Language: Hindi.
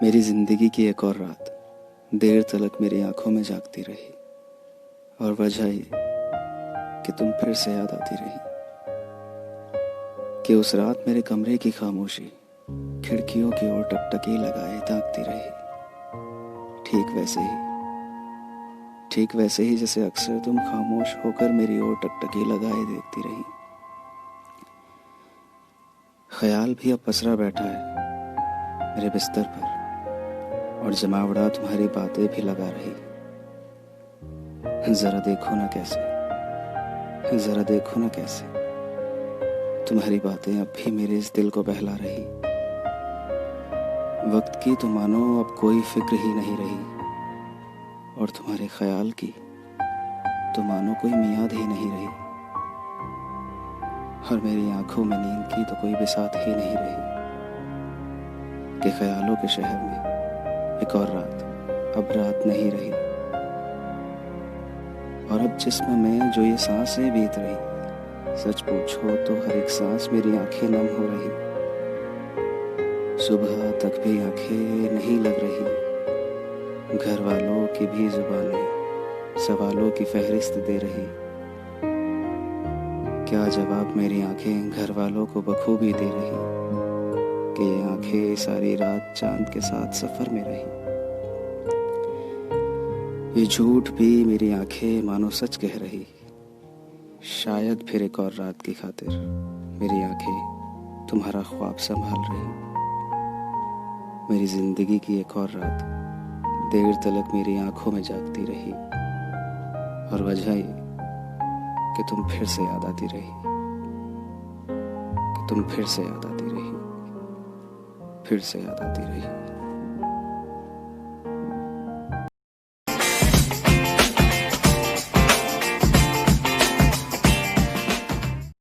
मेरी जिंदगी की एक और रात देर तलक मेरी आंखों में जागती रही, और वजह ये कि तुम फिर से याद आती रही। कि उस रात मेरे कमरे की खामोशी खिड़कियों की ओर टकटकी लगाए ताकती रही। ठीक वैसे ही जैसे अक्सर तुम खामोश होकर मेरी ओर टकटकी लगाए देखती रही। ख्याल भी अब पसरा बैठा है मेरे बिस्तर पर, और जमावड़ा तुम्हारी बातें भी लगा रही। जरा देखो ना कैसे तुम्हारी बातें अब भी मेरे इस दिल को बहला रही। वक्त की तो मानो अब कोई फिक्र ही नहीं रही, और तुम्हारे ख्याल की तो मानो कोई मियाद ही नहीं रही। और मेरी आंखों में नींद की तो कोई बिसात ही नहीं रही, कि ख्यालों के शहर में एक और रात अब रात नहीं रही। और अब जिस्म में जो ये सांसें बीत रही, सच पूछो तो हर एक सांस मेरी आंखें नम हो रही। सुबह तक भी आंखें नहीं लग रही, घर वालों की भी जुबानें सवालों की फहरिस्त दे रही। क्या जवाब मेरी आंखें घर वालों को बखूबी दे रही, कि ये आंखें सारी रात चांद के साथ सफर में रही। ये झूठ भी मेरी आंखें मानो सच कह रही, शायद फिर एक और रात की खातिर मेरी आंखें तुम्हारा ख्वाब संभाल रही। मेरी जिंदगी की एक और रात देर तलक मेरी आंखों में जागती रही, और वजह ये कि तुम फिर से याद आती रही, फिर से याद आती रही।